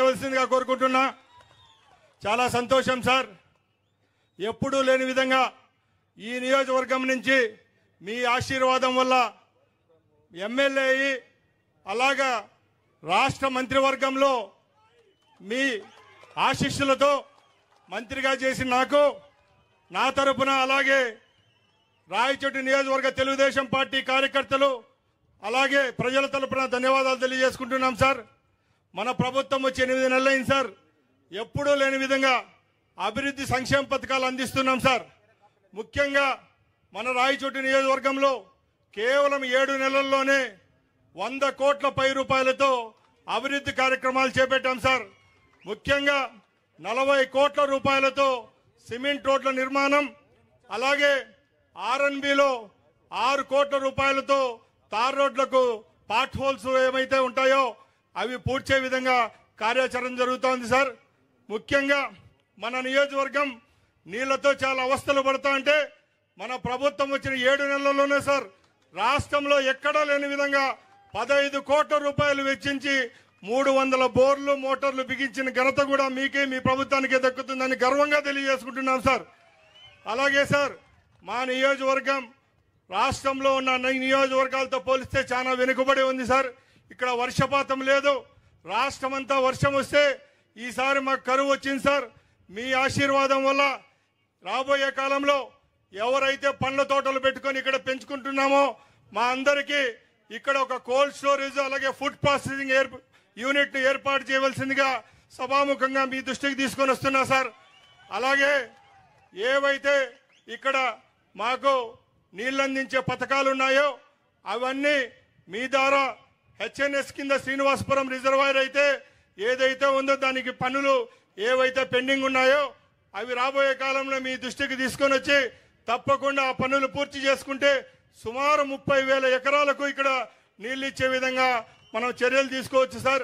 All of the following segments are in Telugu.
మాట్లాడవలసిందిగా కోరుకుంటున్నా. చాలా సంతోషం సార్. ఎప్పుడూ లేని విధంగా ఈ నియోజకవర్గం నుంచి మీ ఆశీర్వాదం వల్ల ఎమ్మెల్యే అయ్యి అలాగా రాష్ట్ర మంత్రివర్గంలో మీ ఆశీస్సులతో మంత్రిగా చేసి నాకు నా తరపున అలాగే రాయచోటి నియోజకవర్గ తెలుగుదేశం పార్టీ కార్యకర్తలు అలాగే ప్రజల తరపున ధన్యవాదాలు తెలియజేసుకుంటున్నాం సార్. మన ప్రభుత్వం వచ్చి 8 నెలలైంది సార్. ఎప్పుడూ లేని విధంగా అభివృద్ధి సంక్షేమ పథకాలు అందిస్తున్నాం సార్. ముఖ్యంగా మన రాయచోటి నియోజకవర్గంలో కేవలం 7 నెలల్లోనే 100 కోట్ల పై రూపాయలతో అభివృద్ధి కార్యక్రమాలు చేపట్టాం సార్. ముఖ్యంగా 40 కోట్ల రూపాయలతో సిమెంట్ రోడ్ల నిర్మాణం, అలాగే ఆర్ఎన్బిలో 6 కోట్ల రూపాయలతో తార్ రోడ్లకు పాట్ హోల్స్ ఏమైతే ఉంటాయో అవి పూడ్చే విధంగా కార్యాచరణ జరుగుతోంది సార్. ముఖ్యంగా మన నియోజకవర్గం నీళ్లతో చాలా అవస్థలు పడతా అంటే మన ప్రభుత్వం వచ్చిన 7 నెలల్లోనే సార్ రాష్ట్రంలో ఎక్కడా లేని విధంగా 15 కోట్ల రూపాయలు వెచ్చించి 300 బోర్లు మోటార్లు బిగించిన ఘనత కూడా మీకే మీ ప్రభుత్వానికే దక్కుతుందని గర్వంగా తెలియజేసుకుంటున్నాం సార్. అలాగే సార్ మా నియోజకవర్గం రాష్ట్రంలో ఉన్న నియోజకవర్గాలతో పోలిస్తే చాలా వెనుకబడి ఉంది సార్. ఇక్కడ వర్షపాతం లేదు. రాష్ట్రమంతా వర్షం వస్తే ఈసారి మాకు కరువు వచ్చింది సార్. మీ ఆశీర్వాదం వల్ల రాబోయే కాలంలో ఎవరైతే పండ్ల తోటలు పెట్టుకొని ఇక్కడ పెంచుకుంటున్నామో మా అందరికీ ఇక్కడ ఒక కోల్డ్ స్టోరేజ్ అలాగే ఫుడ్ ప్రాసెసింగ్ యూనిట్ ఏర్పాటు చేయవలసిందిగా సభాముఖంగా మీ దృష్టికి తీసుకొని వస్తున్నా సార్. అలాగే ఏవైతే ఇక్కడ మాకు నీళ్ళందించే పథకాలు ఉన్నాయో అవన్నీ మీ ద్వారా హెచ్ఎన్ఎస్ కింద శ్రీనివాసపురం రిజర్వాయర్ అయితే ఏదైతే ఉందో దానికి పనులు ఏవైతే పెండింగ్ ఉన్నాయో అవి రాబోయే కాలంలో మీ దృష్టికి తీసుకొని వచ్చి తప్పకుండా ఆ పనులు పూర్తి చేసుకుంటే సుమారు 30,000 ఎకరాలకు ఇక్కడ నీళ్ళు ఇచ్చే విధంగా మనం చర్యలు తీసుకోవచ్చు సార్.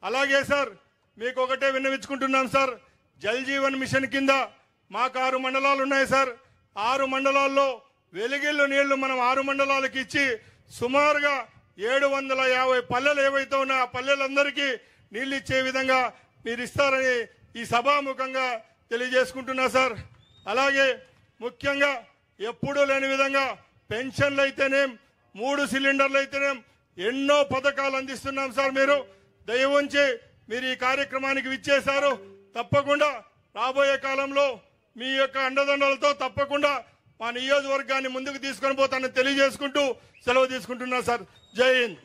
అలాగే సార్ మీకు ఒకటే విన్నవించుకుంటున్నాం సార్. జల్ జీవన్ మిషన్ కింద మాకు 6 మండలాలు ఉన్నాయి సార్. 6 మండలాల్లో వెలిగిళ్ళు నీళ్లు మనం 6 మండలాలకు ఇచ్చి సుమారుగా 750 పల్లెలు ఏవైతే ఉన్నాయో ఆ పల్లెలందరికీ నీళ్ళు ఇచ్చే విధంగా మీరు ఇస్తారని ఈ సభాముఖంగా తెలియజేసుకుంటున్నా సార్. అలాగే ముఖ్యంగా ఎప్పుడూ లేని విధంగా పెన్షన్లు అయితేనేం 3 సిలిండర్లు అయితేనేం ఎన్నో పథకాలు అందిస్తున్నాం సార్. మీరు దయ ఉంచి మీరు ఈ కార్యక్రమానికి విచ్చేశారు. తప్పకుండా రాబోయే కాలంలో మీ యొక్క అండదండలతో తప్పకుండా మా నియోజకవర్గాన్ని ముందుకు తీసుకొని పోతానని తెలియజేసుకుంటూ సెలవు తీసుకుంటున్నా సార్. జై హింద్.